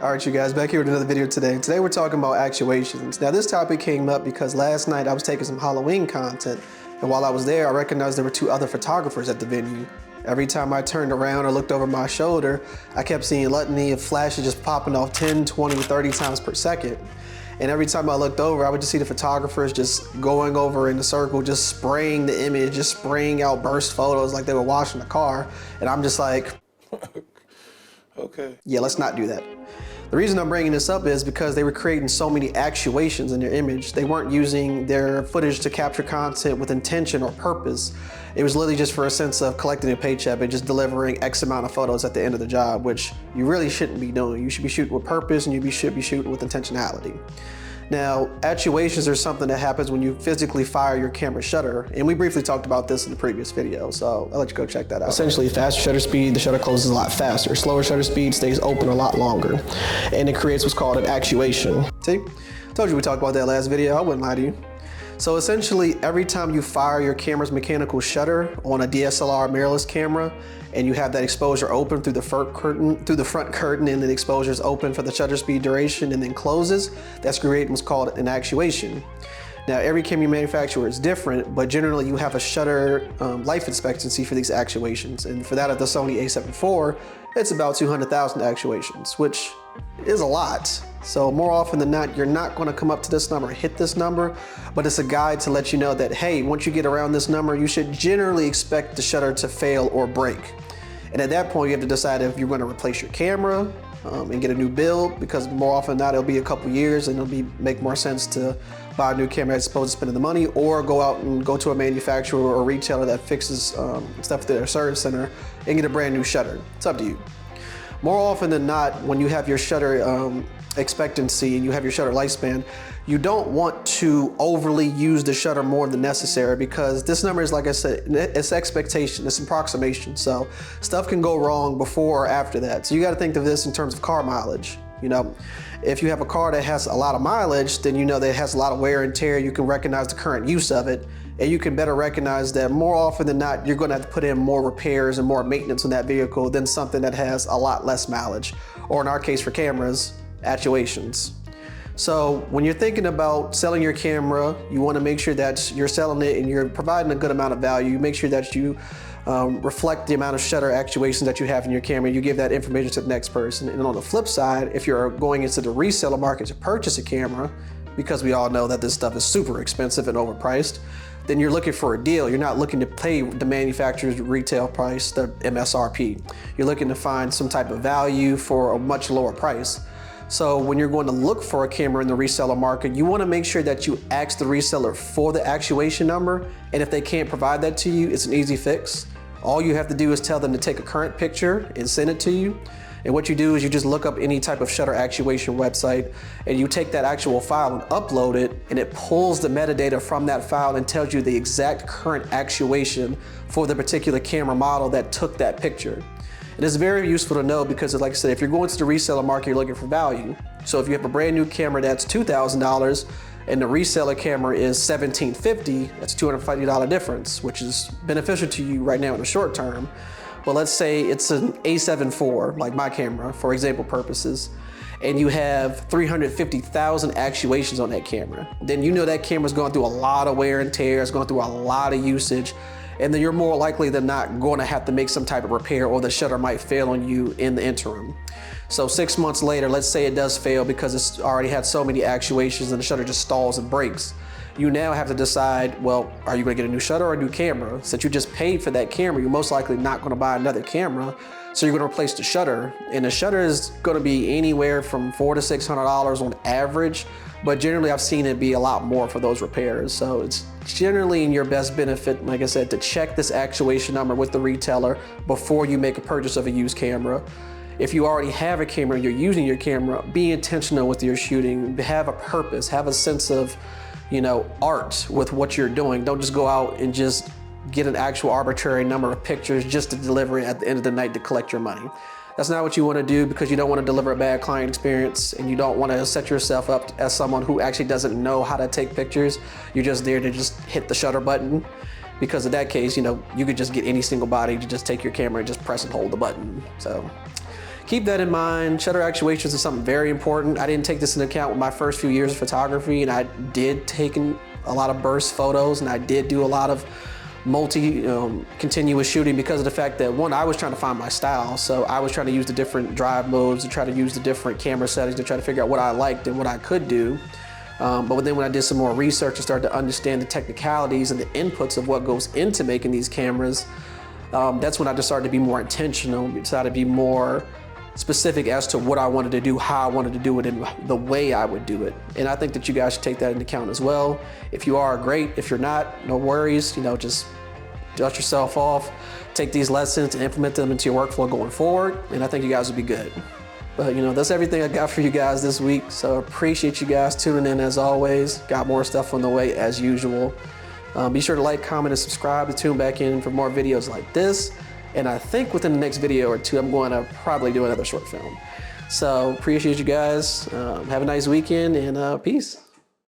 All right, you guys, back here with another video today. Today we're talking about actuations. Now this topic came up because last night I was taking some Halloween content, and while I was there, I recognized there were two other photographers at the venue. Every time I turned around or looked over my shoulder, I kept seeing litany of flashes just popping off 10, 20, 30 times per second. And every time I looked over, I would just see the photographers just going over in a circle, just spraying the image, just spraying out burst photos like they were washing the car. And I'm just like, okay. Yeah, let's not do that. The reason I'm bringing this up is because they were creating so many actuations in their image. They weren't using their footage to capture content with intention or purpose. It was literally just for a sense of collecting a paycheck and just delivering X amount of photos at the end of the job, which you really shouldn't be doing. You should be shooting with purpose and you should be shooting with intentionality. Now, actuations are something that happens when you physically fire your camera shutter, and we briefly talked about this in the previous video, so I'll let you go check that out. Essentially, faster shutter speed, the shutter closes a lot faster. Slower shutter speed stays open a lot longer, and it creates what's called an actuation. See? I told you we talked about that last video, I wouldn't lie to you. So essentially, every time you fire your camera's mechanical shutter on a DSLR mirrorless camera, and you have that exposure open through the front curtain, and the exposure is open for the shutter speed duration and then closes, that's creating what's called an actuation. Now, every camera manufacturer is different, but generally you have a shutter life expectancy for these actuations. And for that of the Sony a7 IV, it's about 200,000 actuations, which is a lot. So more often than not, you're not gonna come up to this number, hit this number, but it's a guide to let you know that, hey, once you get around this number, you should generally expect the shutter to fail or break. And at that point, you have to decide if you're gonna replace your camera and get a new build, because more often than not, it'll be a couple years and it'll make more sense to buy a new camera as opposed to spending the money, or go out and go to a manufacturer or retailer that fixes stuff through their service center and get a brand new shutter. It's up to you. More often than not, when you have your shutter expectancy and you have your shutter lifespan, you don't want to overly use the shutter more than necessary, because this number is, like I said, it's expectation, it's approximation. So stuff can go wrong before or after that. So you got to think of this in terms of car mileage. You know, if you have a car that has a lot of mileage, then you know that it has a lot of wear and tear. You can recognize the current use of it, and you can better recognize that more often than not, you're going to have to put in more repairs and more maintenance on that vehicle than something that has a lot less mileage, or in our case for cameras, actuations. So when you're thinking about selling your camera, you want to make sure that you're selling it and you're providing a good amount of value. Make sure that you reflect the amount of shutter actuations that you have in your camera. You give that information to the next person. And on the flip side, if you're going into the reseller market to purchase a camera, because we all know that this stuff is super expensive and overpriced, then you're looking for a deal. You're not looking to pay the manufacturer's retail price, the MSRP. You're looking to find some type of value for a much lower price. So when you're going to look for a camera in the reseller market, you want to make sure that you ask the reseller for the actuation number. And if they can't provide that to you, it's an easy fix. All you have to do is tell them to take a current picture and send it to you. And what you do is you just look up any type of shutter actuation website, and you take that actual file and upload it, and it pulls the metadata from that file and tells you the exact current actuation for the particular camera model that took that picture. And it's very useful to know, because like I said, if you're going to the reseller market, you're looking for value. So if you have a brand new camera that's $2,000 and the reseller camera is $1,750, that's a $250 difference, which is beneficial to you right now in the short term. But let's say it's an a7 IV, like my camera, for example purposes, and you have 350,000 actuations on that camera. Then you know that camera's going through a lot of wear and tear, it's going through a lot of usage, and then you're more likely than not going to have to make some type of repair, or the shutter might fail on you in the interim. So 6 months later, let's say it does fail because it's already had so many actuations and the shutter just stalls and breaks. You now have to decide, well, are you going to get a new shutter or a new camera? Since you just paid for that camera, you're most likely not going to buy another camera, so you're going to replace the shutter. And the shutter is going to be anywhere from $400 to $600 on average, but generally I've seen it be a lot more for those repairs. So it's generally in your best benefit, like I said, to check this actuation number with the retailer before you make a purchase of a used camera. If you already have a camera, you're using your camera, be intentional with your shooting, have a purpose, have a sense of, you know, art with what you're doing. Don't just go out and just get an actual arbitrary number of pictures just to deliver it at the end of the night to collect your money. That's not what you want to do, because you don't want to deliver a bad client experience, and you don't want to set yourself up as someone who actually doesn't know how to take pictures. You're just there to just hit the shutter button, because in that case, you know, you could just get any single body to just take your camera and just press and hold the button. So keep that in mind. Shutter actuations is something very important. I didn't take this into account with my first few years of photography, and I did take a lot of burst photos, and I did do a lot of continuous shooting because of the fact that, one, I was trying to find my style. So I was trying to use the different drive modes to try to use the different camera settings to try to figure out what I liked and what I could do. But then when I did some more research and started to understand the technicalities and the inputs of what goes into making these cameras, that's when I just started to be more intentional, decided to be more specific as to what I wanted to do, how I wanted to do it, and the way I would do it. And I think that you guys should take that into account as well. If you are, great. If you're not, no worries. Just dust yourself off, take these lessons and implement them into your workflow going forward, and I think you guys will be good. But that's everything I got for you guys this week. So appreciate you guys tuning in as always. Got more stuff on the way as usual. Be sure to like, comment, and subscribe to tune back in for more videos like this. And I think within the next video or two, I'm going to probably do another short film. So appreciate you guys. Have a nice weekend, and peace.